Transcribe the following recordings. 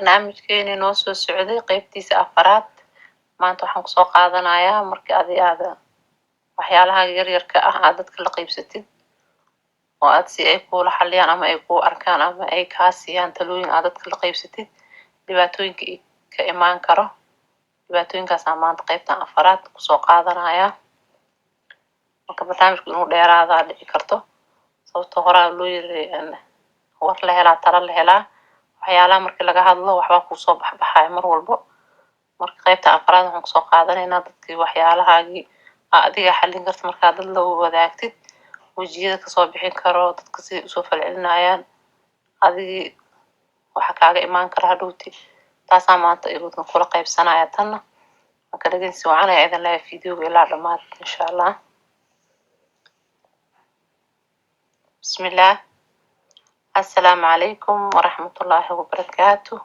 barnaamijkeeni noo soo socday qaybtiisa afaraad. Maanta waxaan kusoo qaadanayaa markii aad waxyaalaha yaryarka ah aad dadka la qaybsatid oo aad si ay kula xaliyaan ama ay ku arkaan ama ay kaa siiyaan talooyin aad dadka la qaybsatid dhibaatooyinka ka imaan karo. Dhibaatooyinkaas aan maanta qaybtan afaraad kusoo qaadanayaa. Marka barnaamijku inuu dheeraada dhici karto sababtoo horaa loo yiri war la helaa talo la helaa. waxyaalaha markii laga hadlo waxba kusoo baxbaxaya mar walbo. Marka qaybta afraad waxaan kusoo qaadanaynaa dadkii waxyaalahaagii adiga xallin karta markaa dad la wadaagtid wajiyada kasoo bixin karo dadka si usoo falcelinayaan adigii waxa kaaga imaan kara hadhowti taasaa maanta idin kula qaybsanaya tanna marka dhageysi wacan ayaa idin leeyahay fiidiyowga ilaa dhammaad insha allah. Bismillah. Assalaamu calaykum waraxmatullaahi wabarakaatuh.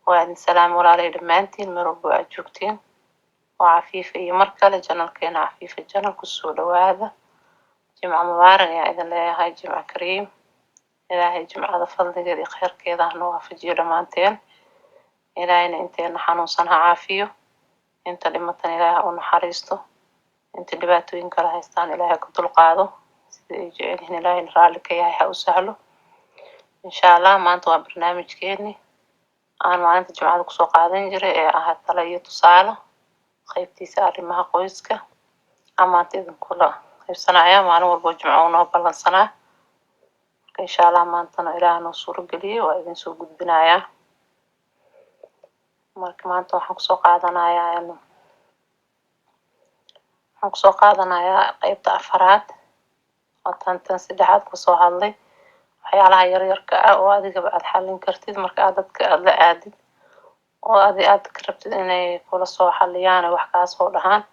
waa idin salaam walaalay dhammaantiin meel walbo aad joogtiin. waa Cafiifa iyo mar kale janalkeena Cafiifa janal kusoo dhawaada. jimco mubaarak ayaa idin leeyahay, jimco kariim. ilaahay jimcada fadligeeda iyo khayrkeeda hana waafajiyo dhammaanteen. ilaahayna inteena xanuunsan ha caafiyo, inta dhimatan ilaahay ha u naxariisto, inta dhibaatooyin kala haystaan ilaahay ka dulqaado, sida ay jecel yihiin ilaahayna raalli ka yahay ha u sahlo insha allah. maanta waa barnaamijkeeni aan maalinta jimcada kusoo qaadan jiray ee ahaa talo iyo tusaale qaybtiisa arrimaha qoyska. maanta idinkula qaybsanaya maalin walbo jimco noo ballansanaa. marka insha allah maantana ilaahay noo suuro geliyey waa idin soo gudbinayaa. marka maanta waxaan kusoo qaadanayaa qaybta afaraad oo tan saddexaad kasoo hadlay waxyaalaha yaryarka ah oo adigaba aad xallin kartid marka aad dadka aad la aadid oo aad ka rabtid inay kula soo xaliyaan wax kaasoo dhahaan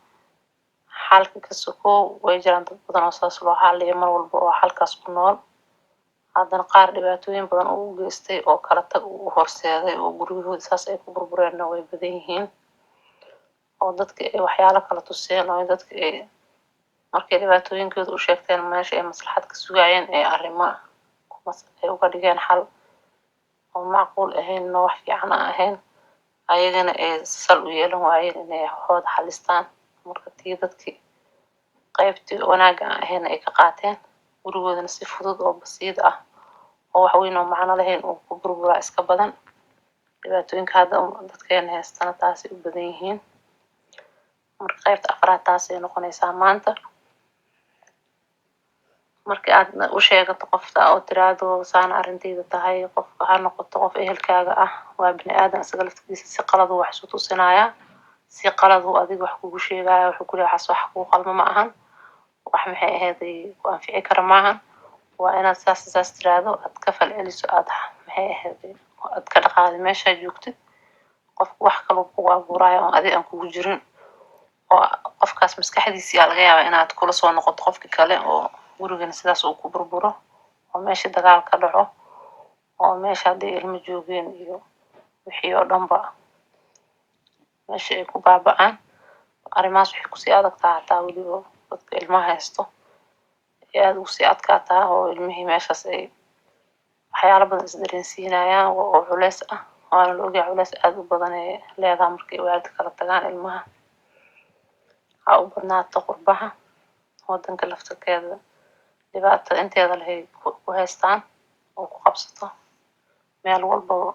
xalka ka sokow. way jiraan dad badan oo saas loo xaliyo mar walba oo xalkaas ku nool, haddana qaar dhibaatooyin badan oo u geystay oo kala tag u horseeday oo guryahooda saas ay ku burbureenna way badan yihiin. oo dadka ay waxyaalo kala tuseen oo dadka ay markay dhibaatooyinkooda u sheegteen meesha ay maslaxad ka sugayeen ee arrimo ay uga dhigeen xal oo macquul ahayn oo wax fiican aan ahayn ayagana ay sal u yeelan waayeen inay waxooda xalistaan. marka tii dadkii qaybtii wanaagga aan ahayn ay ka qaateen gurigoodana si fudud oo basiid ah oo wax weyn oo macno lahayn uu ku burburaa iska badan. dhibaatooyinka hadda dadkeena haystana taasay u badan yihiin. marka qaybta afraad taasay noqonaysaa maanta. markii aad u sheegato qofta oo tiraahdo saana arrintayda tahay, qofka ha noqoto qof ehelkaaga ah, waa bini aadan isaga laftigiisa si qalad uu wax isu tusinayaa, si qalad uu adiga wax kugu sheegaya, wuxuu ku leeyahay wax kuu qalmo ma ahan, wax maxay ahayd ku anfici kara maahan. waa inaad saas tiraahdo aad ka falceliso aad maxay ahayd aad ka dhaqaaqdo meeshaa joogtid. qofku wax kaloo kugu abuuraayo oo adiga aan kugu jirin oo qofkaas maskaxdiisa yaa laga yaabaa inaad kula soo noqoto qofki kale oo gurigana sidaas uu ku burburo oo meesha dagaal ka dhaco oo meesha hadday ilmo joogeen iyo wixii oo dhanba meesha ay ku baaba'aan. arrimahaas waxay kusii adagtaa hataa weliba dadka ilmaha haysto ee aad ugu sii adkaataa oo ilmihii meeshaas ay waxyaalo badan isdareensiinayaan oo culeys ah. waana la ogyahay culeys aad u badan ee leedahay markay waalid kala tagaan ilmaha. ha u badnaato qurbaha wadanka laftirkeeda dhibaatada inteeda lahay ku haystaan oo ku qabsato meel walbaba,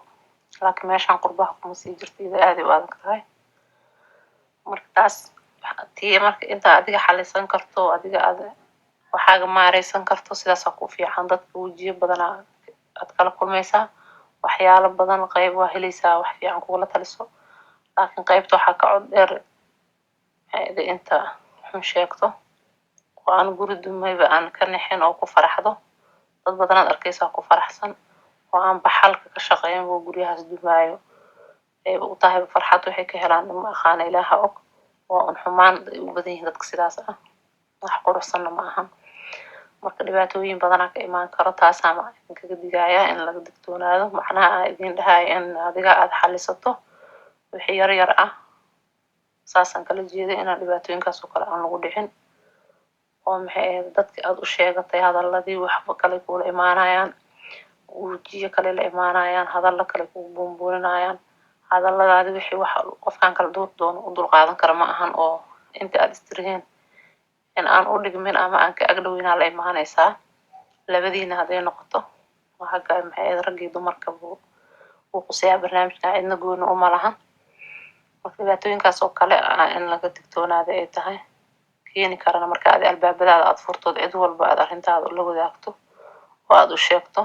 laakiin meeshaan qurbaha kuma sii jirto ida aaday u adag tahay. marka taas tii marka intaa adiga xalisan karto adiga aad waxaaga maareysan karto sidaasaa ku fiican. dadka wajiyo badan aad kala kulmaysaa, waxyaalo badan qayb waa helaysaa wax fiican kugula taliso, laakiin qaybta waxaa ka cod dheer inta xun sheegto oo aan guri dumayba aan ka nixin oo ku faraxdo. dad badanaad arkaysaa ku faraxsan oo aan baxalka ka shaqeyn oo guryahaas dumaayo ay u tahay farxad waxay ka helaan ma aqaana ilaaha og. oo aan xumaan u badan yihiin dadka sidaas ah, wax quruxsanna ma ahan. marka dhibaatooyin badanaa ka imaan karo taasaa ma kaga digayaa in laga digtoonaado. macnaha idin dhahay in adiga aad xalisato wixii yar ah saasaan kala jeeday inaan dhibaatooyinkaas oo kale aan lagu dhicin oo maxay ahayd dadka aad u sheegatay hadaladii waxba kale kula imaanayaan wejiyo kale la imaanayaan, hadalla kale kugu buunbuuninayaan. hadalladaadi wixii waxa qofkan kala duur doono u dulqaadan kara ma ahan, oo inta aad istirihiin in aan u dhigmin ama aan ka agdhowinaa la imaanaysaa. labadiina hadday noqoto waa hagga maxay ahayd raggii dumarka buu quseeyaa barnaamijkan, cidna gooni uma lahan. marka dhibaatooyinkaas oo kale in laga digtoonaada ay tahay keeni karana marka aad albaabadaada aad furtood cid walba aad arrintaada la wadaagto oo aad u sheegto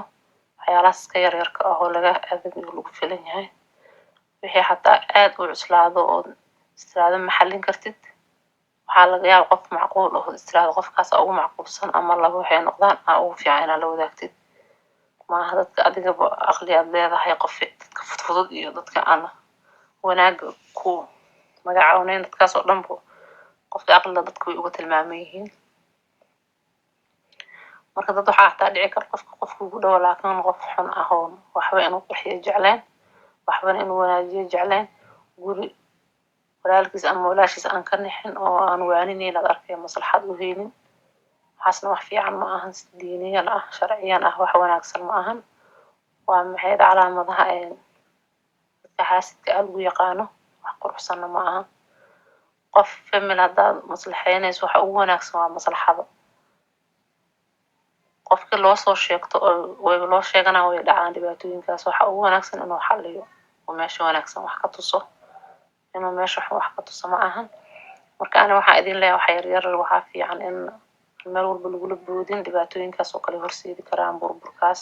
waxyaalahaas ka yaryarka ah oo laga adag iyo lagu filan yahay. wixii xataa aad u cuslaado oo istiraado ma xallin kartid, waxaa laga yaaba qof macquul oo istiraado qofkaas ugu macquulsan ama laba waxay noqdaan ugu fiican inaad la wadaagtid. maaha dadka adigaba aqli aad leedahay, qof dadka fudfudud iyo dadka aan wanaaga ku magacawneyn dadkaas oo dhanba qofka aqliga dadka way uga tilmaaman yihiin. marka dad waxaa xataa dhici kara qofka ugu dhow laakiin qof xun ah oo waxba inuu qurxiyo jecleen, waxbana inuu wanaajiyo jecleen, guri walaalkiis ama walaashiis aan ka nixin oo aan waanineen aad arkay maslaxad u heynin. waxaasna wax fiican ma ahan, diiniyan ah sharciyan ah wax wanaagsan ma ahan. waa maxay calaamadaha dadka xaasidka ah lagu yaqaano, wax quruxsanna ma ahan. qof famil haddaad maslaxeynayso waxa ugu wanaagsan waa maslaxado. qofkii loo soo sheegto oo way loo sheeganaa way dhacaan dhibaatooyinkaas, waxa ugu wanaagsan inuu xalliyo oo meesha wanaagsan wax ka tuso, inuu meesha wax ka tuso ma ahan. marka ani waxaa idin leeyahay wax yaryar waxaa fiican in meel walba lagula boodin, dhibaatooyinkaas oo kale horseedi karaan burburkaas,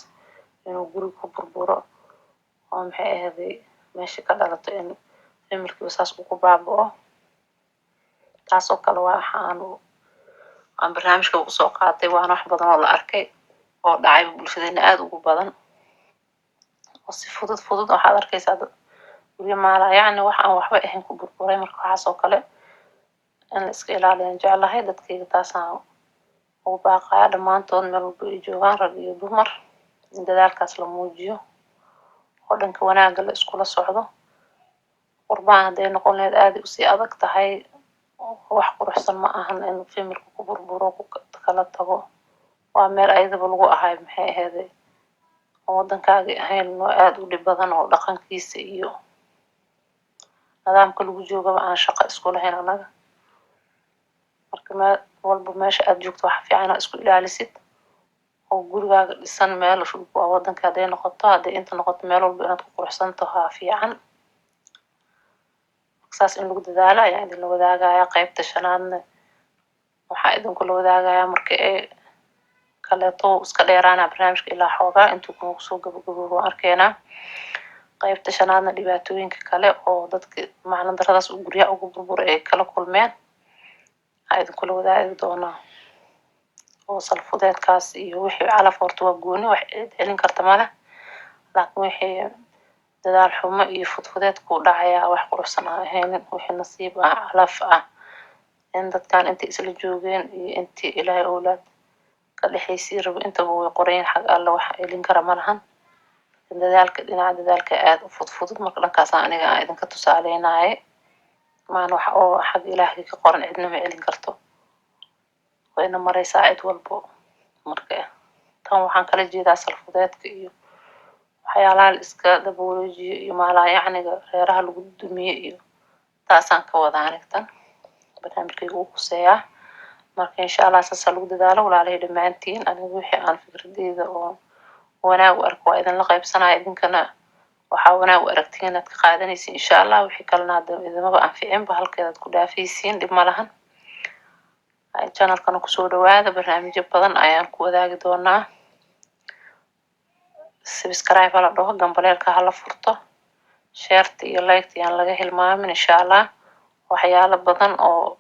inuu guriga ku burburo oo maxay ahaaday meesha ka dhalato in familkiiba saas uu ku baaba'o. taasoo kale waa waxa aan barnaamijka usoo qaatay, waana wax badan oo la arkay oo dhacay bulshadeena aad ugu badan oo si fudud waxaad arkaysaa dad guryo maala yacni wax aan waxba ahayn ku burburay. marka waxaas oo kale in la iska ilaaliyan jeclahay dadkayga taasaan ugu baaqaya dhammaantood meel walba ay joogaan rag iyo dumar in dadaalkaas la muujiyo oo dhanka wanaagga la iskula socdo. qurbaan hadday noqon lahayd aad usii adag tahay, wax quruxsan ma ahan in familku ku burburo ku kala tago. waa meel ayadaba lagu ahay maxay ahaaday oo waddankaagii ahayn oo aad u dhib badan oo dhaqankiisa iyo nidaamka lagu joogaba aan shaqo isku lahayn annaga. marka meel walba meesha aad joogto waxa fiican inaad isku ilaalisid oo gurigaaga dhisan meel shulku waa waddanka hadday noqoto, hadday inta noqoto meel walba inaad ku quruxsanto haa fiican. saas in lagu dadaalo ayaa idinla wadaagaya. qaybta shanaadna waxaa idinkula wadaagaya marka ee kaleeto iska dheeraana barnaamijka ilaa xoogaa intuu kuma kusoo gabagaboobo arkeenaa. qaybta shanaadna dhibaatooyinka kale oo dadka macno daradaas u guryaha ugu burbura ay kala kulmeen aa idinkula wadaagi doonaa. oo salfudeedkaas iyo wixii calaf horta waa gooni wax celin karta male, laakiin wixii dadaal xumo iyo fudfudeed ku dhacaya wax quruxsan aan ahaynin, wixii nasiib ah calaf ah in dadkan intii isla joogeen iyo intii ilaahay owlaad ka dhexaysii rabo intaba way qoreen xag alla wax celin kara ma lahan. dadaalka dhinaca dadaalka aad u fudfudud marka dhankaas aniga aan idinka tusaaleynaye maan wax oo xag ilaahay ka qoran cidna ma celin karto, wayna maraysaa cid walbo. marka tan waxaan kala jeedaa salfudeedka iyo waxyaalaha la iska daboolojiyo iyo maalaa yacniga reeraha lagu dumiye iyo taasaan ka wadaa anigtan barnaamijkayga uu quseeyaa. marka insha allah saasa lagu dadaalo walaalahay dhammaantiin. aniga wixii aan fikradeyda oo wanaag u arko waa idinla qaybsanaya, idinkana waxaa wanaag u aragtiin inaad ka qaadanaysiin insha allah. wixii kalena hadda idimaba anficinba halkeedaad ku dhaafaysiin, dhib ma lahan. channelkana kusoo dhawaada, barnaamijyo badan ayaan ku wadaagi doonaa. subscribe hala dhaho, gambaleelka hala furto, sheerta iyo liketa yaan laga hilmaamin insha allah. waxyaalo badan oo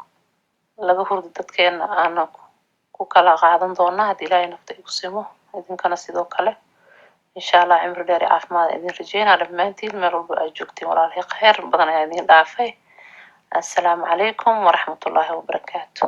laga hurdo dadkeena aan ku kala qaadan doonaa haddii ilaahay nafta igu simo, idinkana sidoo kale insha allah. cimri dheer iyo caafimaad idin rajeynaa dhammaantiin meel walba aad joogtiin. walaalahay khayr badan ayaa idin dhaafay. assalaamu calaykum waraxmatullaahi wabarakaatu.